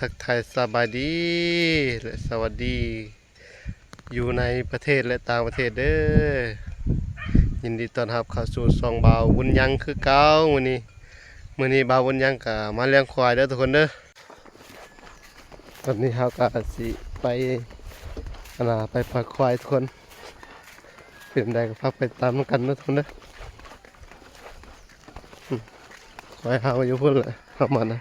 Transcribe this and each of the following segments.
ทักทายสบายดีและสวัสดีอยู่ในประเทศและต่างประเทศเด้อยินดีต้อนรับเข้าสู่ซองบาวบุญยังคือเก่ามื้อนี้บาวบุญยังก็มาเลี้ยงควายเด้อทุกคนเด้อวันนี้เฮาก็สิไปไปปล่อยควายทุกคนเป็นใดก็พักไปตามกันเด้อทุกคนเด้อควายเฮาอยู่พุ่นแหละเฮามานะ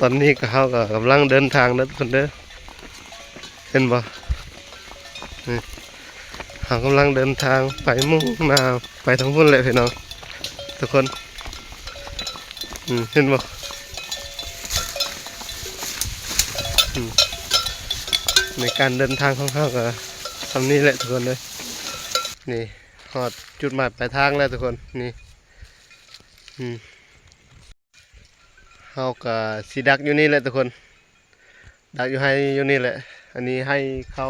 ตอนนี้ก็เฮาก็กำลังเดินทางเด้อทุกคนเด้อเห็นบ่นี่เฮากำลังเดินทางไปมุ่งหน้าไปทางพุ่นเลยพี่น้องทุกคนเห็นบ่ในการเดินทางของเฮาก็ทำนี้แหละทุกคนเลยนี่ฮอดจุดหมายปลายทางแล้วทุกคนนี่เฮาก็สิดักอยู่นี่แหละทุกคนดักอยู่ให้อยู่นี่แหละอันนี้ให้เขา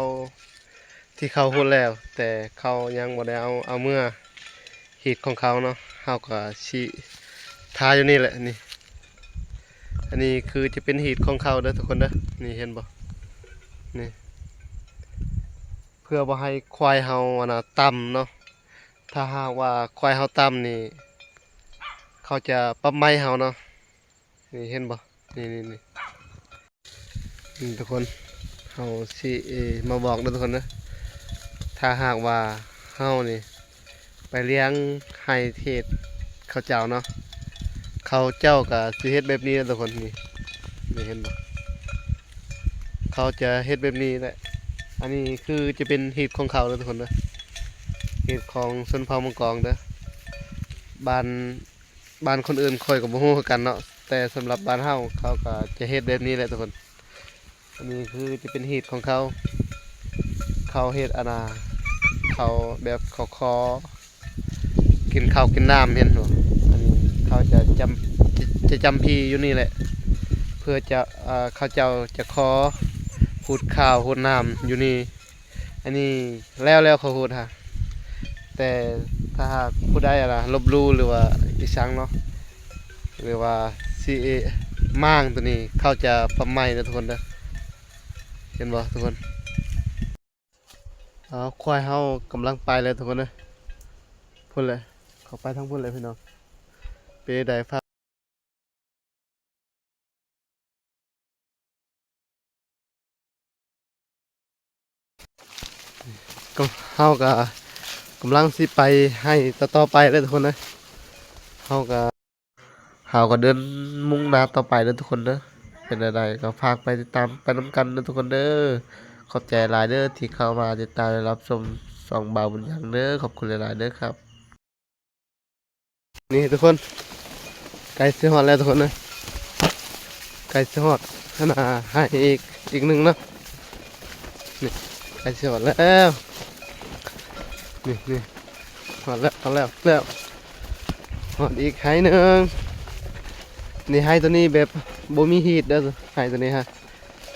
ที่เขาพูดแล้วแต่เขายังบ่ได้เอาเมื่อหีดของเขาเนาะเฮาก็สิทาอยู่นี่แหละนี่อันนี้คือจะเป็นหีดของเขาเด้อทุกคนเด้อนี่เห็นบ่นี่เพื่อบ่ให้ควายเฮาต่ำเนาะถ้าหากว่าควายเฮาต่ำนี่เขาจะปรับไม้เฮาเนาะนี่เห็นบ่นี่ทุกคนเฮาสิมาบอกเด้อทุกคนนะถ้าหากว่าเฮานี่ไปเลี้ยงให้เทศเขาเจ้าเนาะเขาเจ้าก็สิเฮ็ดแบบนี้นะทุกคนนี่เห็นบ่เขาจะเฮ็ดแบบนี้แหละอันนี้คือจะเป็นหีบของเขาเด้อทุกคนนะหีบของชนเผ่ามังกรเด้อบ้านคนอื่นค่อยก็บ่ฮู้คือกันเนาะแต่สำหรับบ้านเฮาเขาก็จะเฮ็ดแบบนี้แหละทุกคนอันนี้คือจะเป็นหีบของเขาเฮ็ดเขาแบบเขาคอกินข้าวกินน้ำเห็นบ่อันนี้เขาจะจำพีอยู่นี่แหละเพื่อจะเขาเจ้าจะขอหูดข้าวหูดน้ำอยู่นี่อันนี้แล้วเขาหูดฮะแต่ถ้าหากผู้ใดลบลู่หรือว่าอีสังเนาะหรือว่าซีมั่างตัวนี้เขาจะปั๊มไม้นะทุกคนเด้อเห็นบ่ทุกคนควายเฮากำลังไปเลยทุกคนเลยพุ่นเลยเขาไปทั้งพุ่นเลยพี่น้องเปไดฟ้าก็เฮาก็กำลังสิไปให้ต่อไปเลยทุกคนนะเฮาก็เดินมุ่งหน้าต่อไปเลยทุกคนเด้อเป็นอะไรก็ฝากไปติดตามไปน้ำกันนะทุกคนเด้อขอบใจหลายเด้อที่เข้ามาติดตามและรับชมส่องบาวบุญยังเด้อขอบคุณหลายๆเด้อครับนี่ทุกคนไก่สิฮอดแล้วทุกคนนะไก่สิฮอดขนาดให้อีกหนึ่งเนาะนี่ไก่สิฮอดแล้วนี่ฮอดแล้วฮอดอีกไห้หนึ่งนี่ไห้ตัวนี้แบบบ่มีฮีทเด้อไห้ตัวนี้ฮะ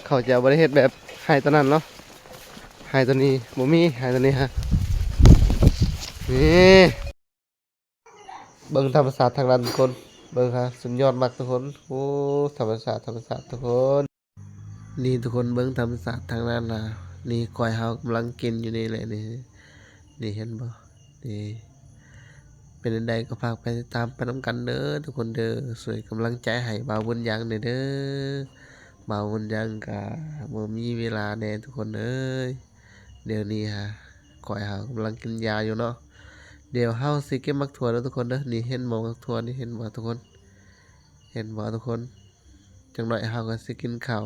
เขาจะบ่ได้เฮ็ดแบบไห้ตัวนั้นเนาะไห้ตัวนี้บ่มีไห้ตัวนี้ฮะนี่เบิ่งธรรมศาสตร์ทางนั้นทุกคนเบิ่งฮะสุดยอดมากทุกคนโอ้ธรรมศาสตร์ทุกคนนี่ทุกคนเบิ่งธรรมศาสตร์ทางนั้นนะนี่ก้อยเฮากำลังกินอยู่นี่แหละนี่เห็นบ่นี่เป็นอันใดก็ฝากไปติดตามไปน้ำกันเด้อทุกคนเด้อสวยกำลังใจให้บ่าวบุญยังเด้อบ่าวบุญยังก็บ่มีเวลาแน่ทุกคนเอ้ยเดี๋ยวนี้ฮะก้อยเฮากำลังกินยาอยู่เนาะเดี๋ยวเฮาสิเก็บมักถั่วแล้วทุกคนเด้อนี่เห็นบ่มักถั่วนี่เห็นบ่ทุกคน จังหน่อยเฮาก็สิกินข้าว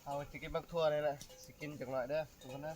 เอาสิกินบักทั่วเลยแหละสิกินจังหน่อยเด้อทุกคนนะ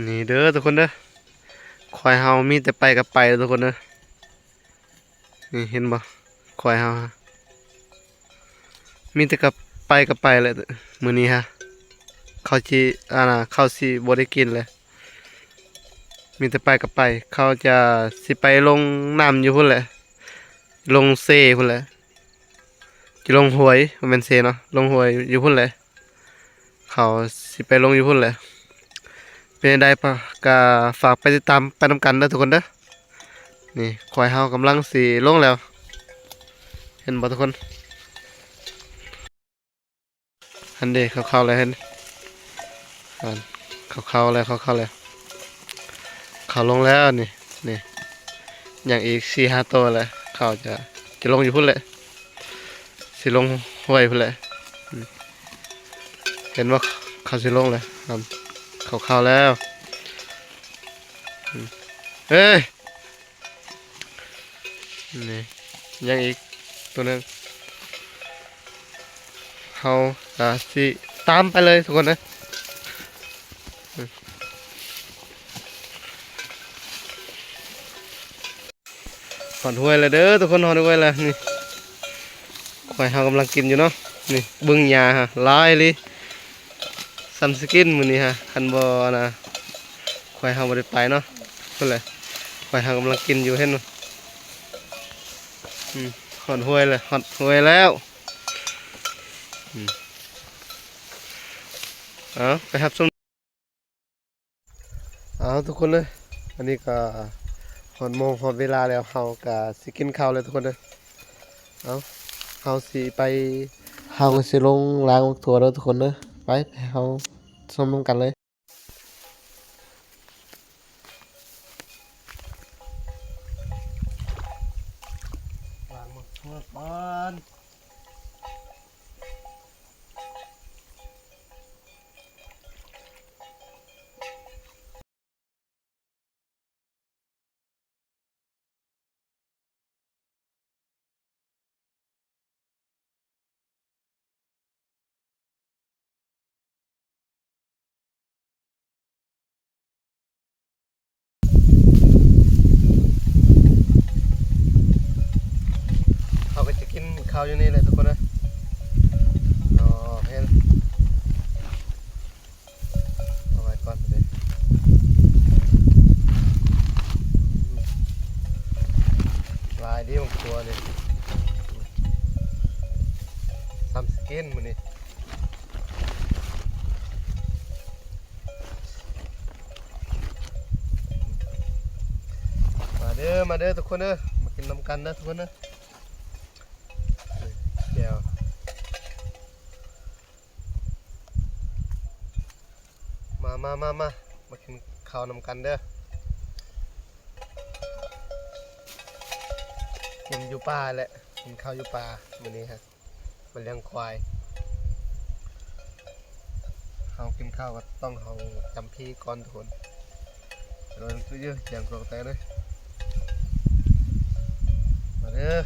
นี่เด้อทุกคนเด้อควายเฮามีแต่ไปกับไปทุกคนเด้อนี่เห็นบ่ควายเฮาฮะมีแต่กับไปเลยมื้อนี้ฮะเขาสิเขาสิบ่ได้กินเลยมีแต่ไปกับไปเขาจะสิไปลงน้ำอยู่พุ่นแหละลงเซพุ่นแหละจะลงห้วยมันเป็นเซเนาะลงห้วยอยู่พุ่นแหละเขาสิไปลงอยู่พุ่นแหละเป็นได้ปะก็ฝากไปติดตามไปนำกันเด้อทุกคนเด้อนี่ควายเฮากำลังสิลงแล้วเห็นบ่ทุกคนอันเด้เข้าๆเลยเห็นอันเข้าๆเลยเข้าๆเลยเขาลงแล้วนี่อย่างอีก4-5ตัวเลยเขาจะลงอยู่พุ่นแหละสิลงห้วยพุ่นแหละอืมเห็นว่าเขาสิลงเลยครับเข้าแล้วอืมเฮ้ยนี่ยังอีกตัวหนึงเขาสิตามไปเลยทุกคนนะหอนห้วยเลยเด้อทุกคนหอนห้วยเลยนี่ควายเฮากำลังกินอยู่เนาะนี่เบิ่งหญ้าฮะหลายเลยซัมสกินมื้อนี้ฮะคันบ่นะควายเฮาบ่ได้ไปเนาะเพิ่นแหละควายเฮากำลังกินอยู่เห็นบ่อืมหอนห้วยเลยหอนห้วยแล้วอืมเอาไปครับชมเอาทุกคนเลยอันนี้ก็หอนโมงหอนเวลาแล้วเฮาก็สิกินข้าวเลยทุกคนเลยเอาเฮาสิไปเฮาก็สิลงล้างถั่วแล้วทุกคนเลยไปเฮาชมกันเลยล้างถั่วก่อนเฮาก็จะกินข้าวอยู่นี่เลยทุกคนนะอ๋อเห็นเอาไว้ก่อนเลยลายดีของตัวนี่ซัมสกินมื้อนี้มาเด้อทุกคนเด้อมากินน้ำกันนะทุกคนนะเดี๋ยวมากินข้าวน้ำกันเด้อกินอยู่ป่าแหละกินข้าวอยู่ป่ามื้อนี้ฮะมาเลี้ยงควาย เฮากินข้าวก็ต้องเฮาจำพี่ก่อนทุกคนrồi cứ như chẳng có té đây mà đây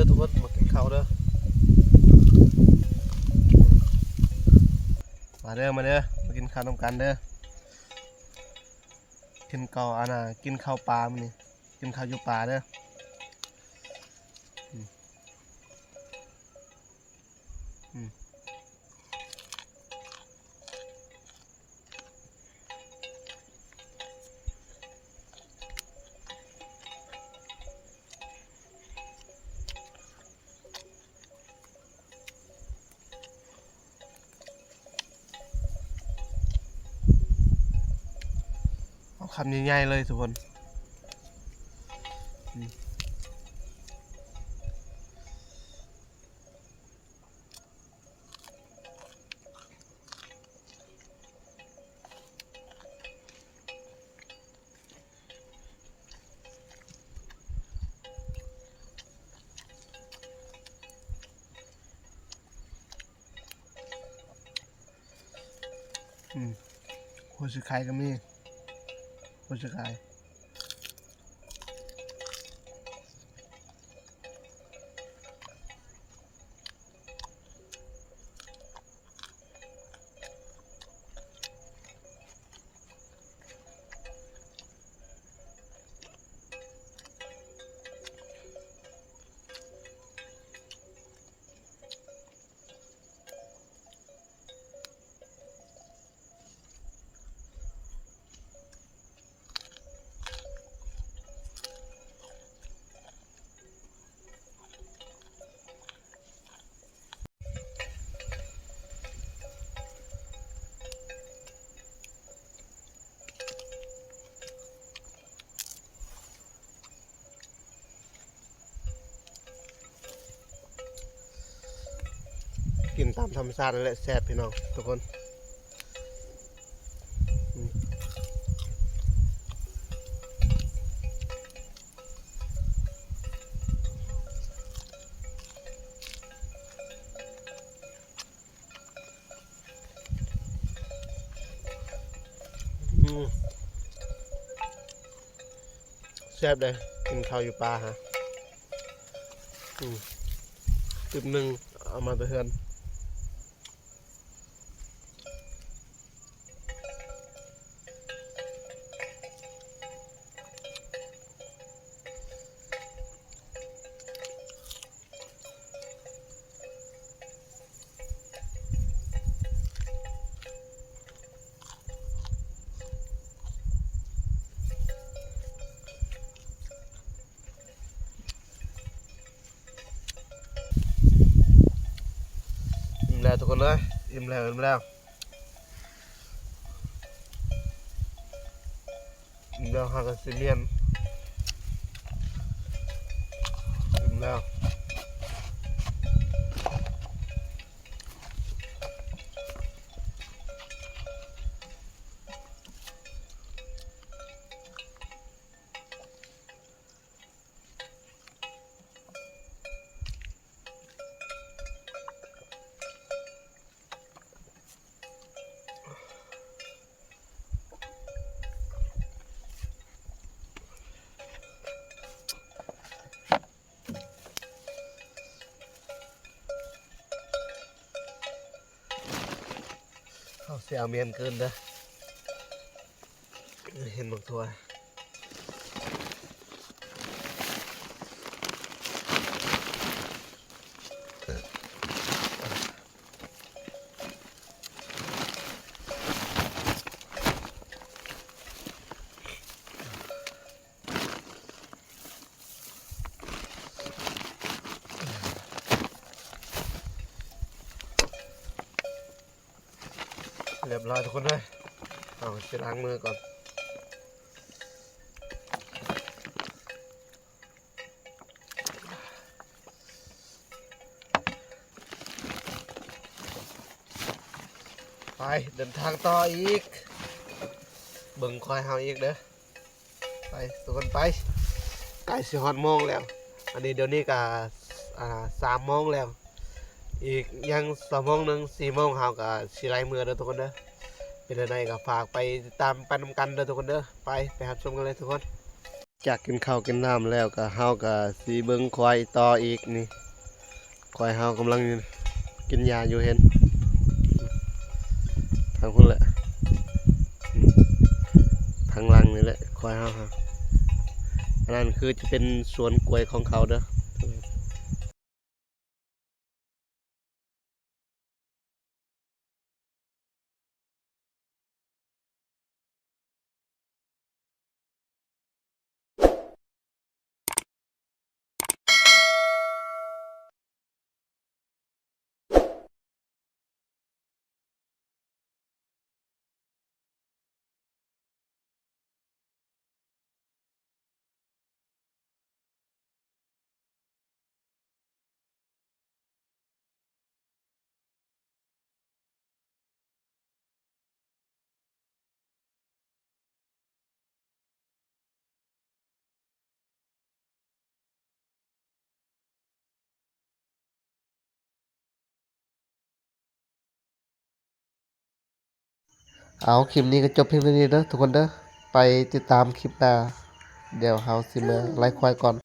ทุกคนมากินข้าวเด้อมาเด้อมากินข้าวน้ำกันเด้อกินข้าวอันน่ะกินข้าวปลามันนี่กินข้าวอยู่ป่าเด้อคำใหญ่ๆเลยทุกคนหัวชิไข่ก็มีหัวชิไข่กินตามธรรมชาตินั่นแหละแซ่บพี่น้องทุกคนแซ่บเลยกินข้าวอยู่ป่าฮะตึบหนึ่งเอามาเตือนแล้วทุกคนเลยอิ่มแล้วอิ่มแล้วหากันซีเมียนอิ่มแล้วเสียเมียนเกินเด้อเห็นบางทัวเรียบร้อยทุกคนเลยเอาไปล้างมือก่อน ไปเดินทางต่ออีกเบิ่งควายเฮาอีกเด้อไปทุกคนไปใกล้สิฮอดโมงแล้วอันนี้เดี๋ยวนี้ก็3 โมงแล้วอีกยัง2 โมงหนึง4 โมงเฮาก็สิไล่มือเด้อทุกคนเด้อเป็นจั่งใดก็ฝากไปติดตามไปนำกันเด้อทุกคนเด้อไปรับชมกันเลยทุกคนจากกินข้าวกินน้ำแล้วก็เฮาก็สิเบิ่งควายต่ออีกนี่ควายเฮากำลังกินยาอยู่เห็นทางพุ่นแหละทางหลังนี่แหละควายเฮาครับอันนั้นคือจะเป็นสวนกล้วยของเขาเด้อเอาคลิปนี้ก็จบเพียงเท่านี้เด้อทุกคนเด้อไปติดตามคลิปหน้าเดี๋ยวเฮาสิมาไล่ควายก่อน